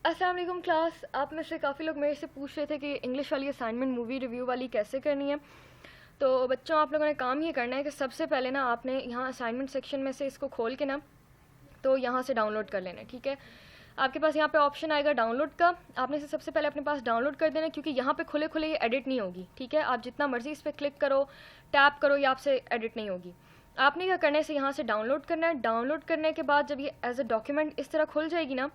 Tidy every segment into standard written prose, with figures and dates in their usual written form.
अस्सलाम वालेकुम क्लास। आप में से काफ़ी लोग मेरे से पूछ रहे थे कि इंग्लिश वाली असाइनमेंट मूवी रिव्यू वाली कैसे करनी है। तो बच्चों, आप लोगों ने काम ये करना है कि सबसे पहले ना आपने यहाँ असाइनमेंट सेक्शन में से इसको खोल के ना तो यहाँ से डाउनलोड कर लेना है। ठीक है, आपके पास यहाँ पे ऑप्शन आएगा डाउनलोड का। आपने इसे सबसे पहले अपने पास डाउनलोड कर देना है, क्योंकि यहाँ पे खुले खुले ये एडिट नहीं होगी। ठीक है, आप जितना मर्जी इस पर क्लिक करो, टैप करो, ये आपसे एडिट नहीं होगी। आपने क्या करना है, इसे यहाँ से डाउनलोड करना है। डाउनलोड करने के बाद जब ये एज अ डॉक्यूमेंट इस तरह खुल जाएगी ना,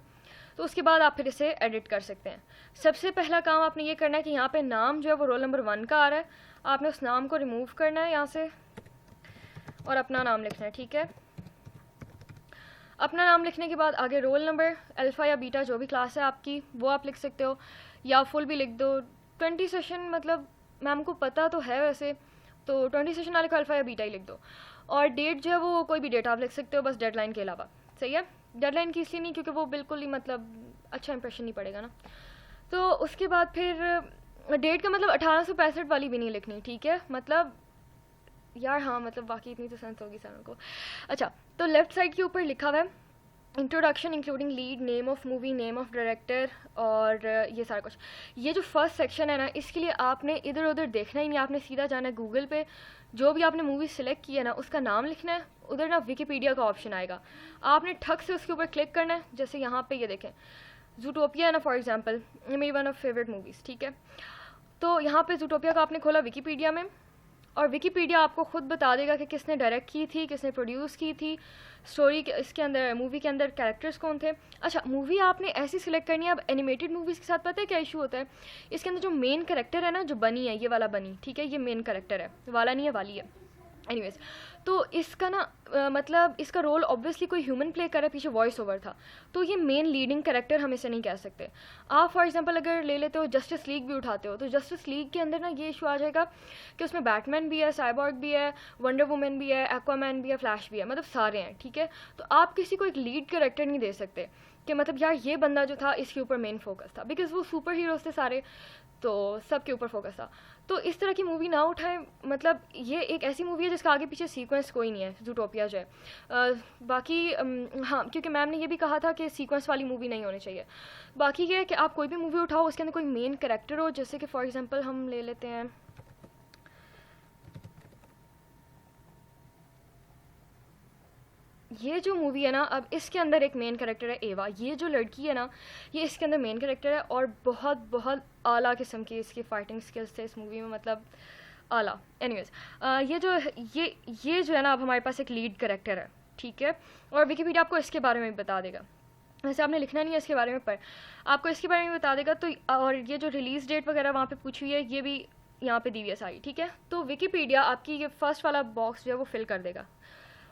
तो उसके बाद आप फिर इसे एडिट कर सकते हैं। सबसे पहला काम आपने ये करना है कि यहाँ पे नाम जो है वो रोल नंबर 1 का आ रहा है, आपने उस नाम को रिमूव करना है यहाँ से और अपना नाम लिखना है। ठीक है, अपना नाम लिखने के बाद आगे रोल नंबर, अल्फ़ा या बीटा जो भी क्लास है आपकी वो आप लिख सकते हो, या फुल भी लिख दो। 20 सेशन मतलब मैम को पता तो है वैसे, तो 20 सेशन वाले को अल्फ़ा या बीटा ही लिख दो। और डेट जो है वो कोई भी डेट आप लिख सकते हो, बस डेडलाइन के अलावा। सही है, डेडलाइन की इसलिए नहीं क्योंकि वो बिल्कुल ही मतलब अच्छा इंप्रेशन नहीं पड़ेगा ना। तो उसके बाद फिर डेट का मतलब 1865 वाली भी नहीं लिखनी। ठीक है, मतलब यार हाँ, मतलब बाकी इतनी तो सेंस होगी सारों को। अच्छा, तो लेफ्ट साइड के ऊपर लिखा हुआ है introduction including lead, name of movie, name of director और ये सारा कुछ। ये जो फर्स्ट सेक्शन है ना, इसके लिए आपने इधर उधर देखना ही नहीं, आपने सीधा जाना है गूगल पे, जो भी आपने मूवी सिलेक्ट की है ना उसका नाम लिखना है। उधर ना विकीपीडिया का ऑप्शन आएगा, आपने ठक से उसके ऊपर क्लिक करना है। जैसे यहाँ पे ये देखें जूटोपिया है ना फॉर एग्जांपल, ये मेरी वन ऑफ फेवरेट मूवीज़। ठीक है, तो यहाँ पे जूटोपिया का आपने खोला विकीपीडिया में, और विकीपीडिया आपको खुद बता देगा कि किसने डायरेक्ट की थी, किसने प्रोड्यूस की थी, स्टोरी इसके अंदर, मूवी के अंदर कैरेक्टर्स कौन थे। अच्छा, मूवी आपने ऐसी सिलेक्ट करनी है। अब एनिमेटेड मूवीज़ के साथ पता है क्या इशू होता है, इसके अंदर जो मेन कैरेक्टर है ना, जो बनी है, ये वाला बनी, ठीक है, ये मेन कैरेक्टर है, वाला नहीं है, वाली है। एनीवेज, तो इसका ना मतलब इसका रोल ऑब्वियसली कोई ह्यूमन प्ले कर रहा है, पीछे वॉइस ओवर था, तो ये मेन लीडिंग कैरेक्टर हम इसे नहीं कह सकते। आप फॉर एग्जांपल अगर ले लेते हो जस्टिस लीग भी उठाते हो, तो जस्टिस लीग के अंदर ना ये इशू आ जाएगा कि उसमें बैटमैन भी है, साइबॉर्ग भी है, वंडर वुमन भी है, एक्वामैन भी है, फ्लैश भी है, मतलब सारे हैं। ठीक है, तो आप किसी को एक लीड कैरेक्टर नहीं दे सकते कि मतलब यार ये बंदा जो था इसके ऊपर मेन फोकस था, बिकॉज वो सुपर हीरोज थे सारे, तो सबके ऊपर फोकस था। तो इस तरह की मूवी ना उठाएं। मतलब ये एक ऐसी मूवी है जिसका आगे पीछे सीक्वेंस कोई नहीं है, जूटोपिया जो है। बाकी हाँ, क्योंकि मैम ने ये भी कहा था कि सीक्वेंस वाली मूवी नहीं होनी चाहिए। बाकी ये है कि आप कोई भी मूवी उठाओ उसके अंदर कोई मेन कैरेक्टर हो, जैसे कि फॉर एग्जांपल हम ले लेते हैं ये जो मूवी है ना, अब इसके अंदर एक मेन कैरेक्टर है एवा। ये जो लड़की है ना, ये इसके अंदर मेन कैरेक्टर है, और बहुत बहुत आला किस्म की इसकी फाइटिंग स्किल्स थे इस मूवी में, मतलब आला। एनीवेज, ये जो है ना, अब हमारे पास एक लीड कैरेक्टर है। ठीक है, और विकीपीडिया आपको इसके बारे में भी बता देगा। वैसे आपने लिखना नहीं है इसके बारे में, पर आपको इसके बारे में बता देगा। तो और ये जो रिलीज़ डेट वगैरह वहाँ पे पूछी हुई है, ये भी यहाँ पे दी हुई है सारी। ठीक है, तो विकीपीडिया आपकी ये फर्स्ट वाला बॉक्स जो है वो फिल कर देगा।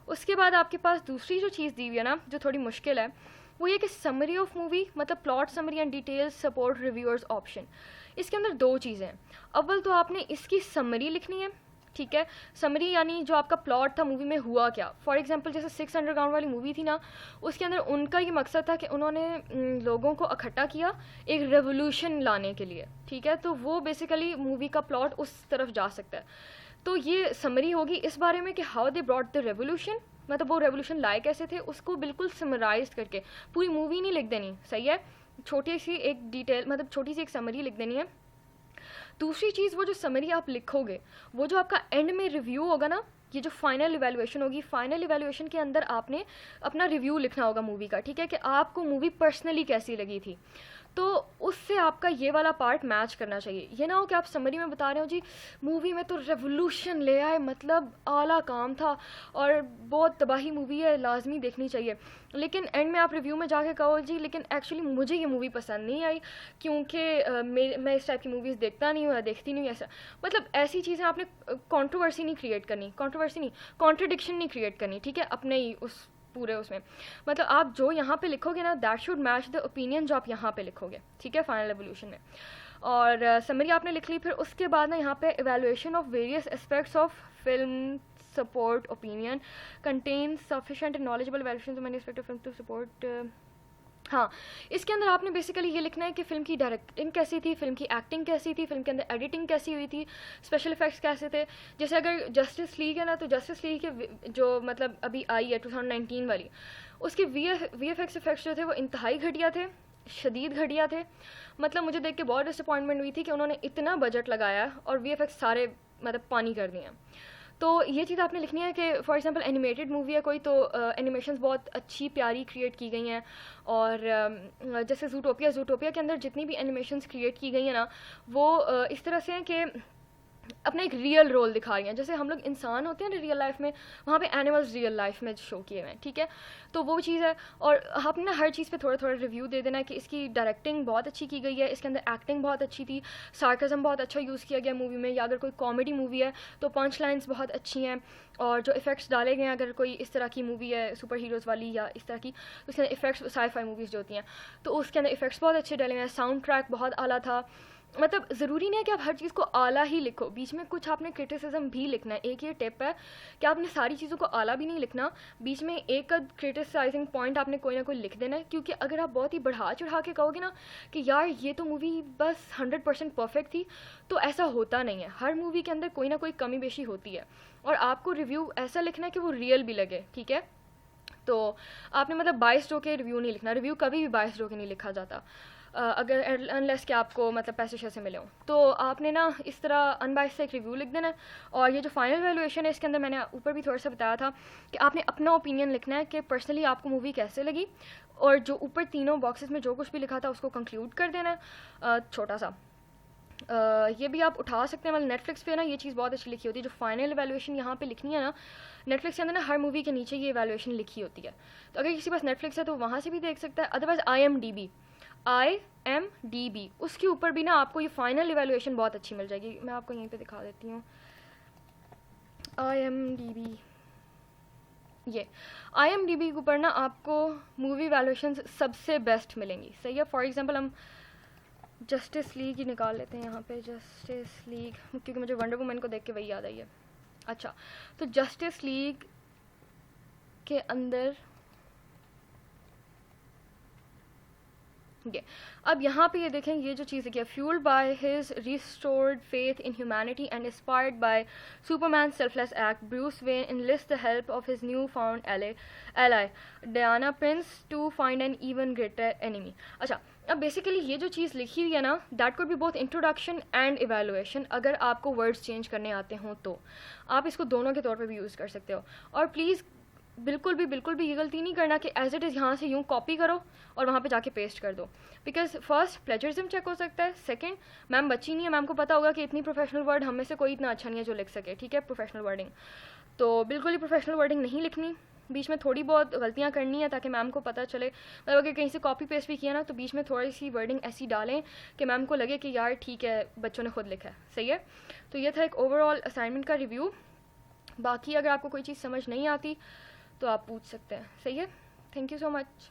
उसके बाद आपके पास दूसरी जो चीज़ दी हुई है ना, जो थोड़ी मुश्किल है, वो ये कि समरी ऑफ मूवी, मतलब plot summary and details support reviewers option. इसके अंदर दो चीज़ें हैं। अव्वल तो आपने इसकी समरी लिखनी है। ठीक है, समरी यानी जो आपका प्लॉट था मूवी में हुआ क्या। फॉर एग्जांपल जैसे 6 अंडरग्राउंड वाली मूवी थी ना, उसके अंदर उनका ये मकसद था कि उन्होंने लोगों को इकट्ठा किया एक रेवोल्यूशन लाने के लिए। ठीक है, तो वो बेसिकली मूवी का प्लॉट उस तरफ जा सकता है। तो ये समरी होगी इस बारे में कि how they brought the revolution, मतलब वो रेवोल्यूशन लाए कैसे थे, उसको बिल्कुल समराइज करके। पूरी मूवी नहीं लिख देनी, सही है, छोटी सी एक डिटेल, मतलब छोटी सी एक समरी लिख देनी है। दूसरी चीज़, वो जो समरी आप लिखोगे, वो जो आपका एंड में रिव्यू होगा ना, ये जो फाइनल इवैल्यूएशन होगी, फाइनल इवैल्यूएशन के अंदर आपने अपना रिव्यू लिखना होगा मूवी का। ठीक है, कि आपको मूवी पर्सनली कैसी लगी थी, तो उससे आपका ये वाला पार्ट मैच करना चाहिए। ये ना हो कि आप समरी में बता रहे हो जी मूवी में तो रेवोल्यूशन ले आए, मतलब आला काम था और बहुत तबाही मूवी है, लाजमी देखनी चाहिए, लेकिन एंड में आप रिव्यू में जाके कहो जी लेकिन एक्चुअली मुझे ये मूवी पसंद नहीं आई, क्योंकि मैं इस टाइप की मूवीज़ देखता नहीं हूँ या देखती नहीं हूँ, ऐसा। मतलब ऐसी चीज़ें आपने कॉन्ट्रोवर्सी नहीं क्रिएट करनी, कॉन्ट्रोवर्सी नहीं, कॉन्ट्रडिक्शन नहीं क्रिएट करनी। ठीक है, अपने ही उस पूरे उसमें, मतलब आप जो यहाँ पे लिखोगे ना, that should match the opinion जो आप यहाँ पे लिखोगे। ठीक है, फाइनल एवोल्यूशन में। और समरी आपने लिख ली, फिर उसके बाद ना यहाँ पे evaluation of various aspects of film support opinion contain sufficient knowledgeable evaluation of many aspect of film to support. हाँ, इसके अंदर आपने बेसिकली ये लिखना है कि फ़िल्म की डायरेक्टिंग कैसी थी, फ़िल्म की एक्टिंग कैसी थी, फ़िल्म के अंदर एडिटिंग कैसी हुई थी, स्पेशल इफेक्ट्स कैसे थे। जैसे अगर जस्टिस लीग है ना, तो जस्टिस लीग के जो मतलब अभी आई है 2019 वाली, उसके वी एफ एक्स इफेक्ट्स जो थे वो इंतहाई घटिया थे। शदीद घटिया थे। मतलब मुझे देख के बहुत डिसअपॉइंटमेंट हुई थी कि उन्होंने इतना बजट लगाया और वीएफएक्स सारे मतलब पानी कर दिए हैं। तो ये चीज़ आपने लिखनी है कि फॉर एग्जांपल एनिमेटेड मूवी है कोई, तो एनिमेशंस बहुत अच्छी प्यारी क्रिएट की गई हैं। और जैसे जूटोपिया के अंदर जितनी भी एनिमेशंस क्रिएट की गई हैं ना, वो इस तरह से हैं कि अपना एक रियल रोल दिखा रही हैं। जैसे हम लोग इंसान होते हैं ना रियल लाइफ में, वहाँ पे एनिमल्स रियल लाइफ में शो किए हुए हैं, ठीक है। तो वो चीज़ है। और आपने ना हर चीज़ पे थोड़ा थोड़ा रिव्यू दे देना है कि इसकी डायरेक्टिंग बहुत अच्छी की गई है, इसके अंदर एक्टिंग बहुत अच्छी थी, सार्कज़म बहुत अच्छा यूज़ किया गया मूवी में, या अगर कोई कॉमेडी मूवी है तो पंच लाइन्स बहुत अच्छी हैं, और जो इफ़ेक्ट्स डाले गए हैं, अगर कोई इस तरह की मूवी है सुपर हीरोज़ वाली या इस तरह की, तो उसके अंदर इफ़ेक्ट्स साई-फाई मूवीज़ जो होती हैं तो उसके अंदर इफ़ेक्ट्स बहुत अच्छे डाले गए हैं, साउंड ट्रैक बहुत आला था। मतलब ज़रूरी नहीं है कि आप हर चीज़ को आला ही लिखो, बीच में कुछ आपने क्रिटिसिज्म भी लिखना है। एक ये टिप है कि आपने सारी चीज़ों को आला भी नहीं लिखना, बीच में एक क्रिटिसाइजिंग पॉइंट आपने कोई ना कोई लिख देना है। क्योंकि अगर आप बहुत ही बढ़ा चढ़ा के कहोगे ना कि यार ये तो मूवी बस 100% परफेक्ट थी, तो ऐसा होता नहीं है। हर मूवी के अंदर कोई ना कोई कमी बेशी होती है, और आपको रिव्यू ऐसा लिखना है कि वो रियल भी लगे, ठीक है। तो आपने मतलब बाइस्ड होकर रिव्यू नहीं लिखना, रिव्यू कभी भी बाइस्ड होकर नहीं लिखा जाता, अगर अनलेस कि आपको मतलब पैसे शैसे मिले हों। तो आपने ना इस तरह अनबाइस्ड से एक रिव्यू लिख देना है। और ये जो फाइनल वैल्यूएशन है, इसके अंदर मैंने ऊपर भी थोड़ा सा बताया था कि आपने अपना ओपिनियन लिखना है कि पर्सनली आपको मूवी कैसे लगी, और जो ऊपर तीनों बॉक्सेस में जो कुछ भी लिखा था उसको कंक्लूड कर देना है छोटा सा। ये भी आप उठा सकते हैं, मतलब नेटफ्लिक्स पे ना ये चीज़ बहुत अच्छी लिखी होती है। जो फाइनल एवैल्यूएशन यहाँ पे लिखनी है ना, नेटफ्लिक्स के अंदर ना हर मूवी के नीचे ये एवैल्यूएशन लिखी होती है। तो अगर किसी पास नेटफ्लिक्स है तो वहाँ से भी देख सकता है। अदरवाइज IMDb उसके ऊपर भी ना आपको ये फाइनल इवैल्यूएशन बहुत अच्छी मिल जाएगी। मैं आपको यहीं पे दिखा देती हूँ। IMDb, ये IMDb के ऊपर ना आपको मूवी वैल्यूएशन सबसे बेस्ट मिलेंगी, सही है। फॉर एग्जांपल हम जस्टिस लीग ही निकाल लेते हैं यहाँ पे, जस्टिस लीग, क्योंकि मुझे वंडर वुमन को देख के वही याद आई है। अच्छा, तो जस्टिस लीग के अंदर ये अब यहाँ पे ये देखें, ये जो चीज़ है, fuelled by his restored faith in humanity and inspired by Superman selfless act, Bruce Wayne enlists the help of his new found ally Diana Prince to find an even greater enemy। अच्छा, अब basically ये जो चीज़ लिखी हुई है ना, that could be both introduction and evaluation. अगर आपको वर्ड्स चेंज करने आते हों तो आप इसको दोनों के तौर पे भी यूज़ कर सकते हो। और प्लीज़ बिल्कुल भी ये गलती नहीं करना कि एज इट इज़ यहाँ से यूँ कॉपी करो और वहाँ पे जाके पेस्ट कर दो, बिकॉज फर्स्ट प्लेजरिज्म चेक हो सकता है, सेकंड मैम बच्ची नहीं है, मैम को पता होगा कि इतनी प्रोफेशनल वर्ड हम में से कोई इतना अच्छा नहीं है जो लिख सके, ठीक है, प्रोफेशनल वर्डिंग। तो बिल्कुल ही प्रोफेशनल वर्डिंग नहीं लिखनी, बीच में थोड़ी बहुत गलतियाँ करनी है ताकि मैम को पता चले। मतलब अगर कहीं से कॉपी पेस्ट भी किया ना तो बीच में थोड़ी सी वर्डिंग ऐसी डालें कि मैम को लगे कि यार ठीक है बच्चों ने खुद लिखा है, सही है। तो ये था एक ओवरऑल असाइनमेंट का रिव्यू। बाकी अगर आपको कोई चीज़ समझ नहीं आती तो आप पूछ सकते हैं, सही है। Thank you so much.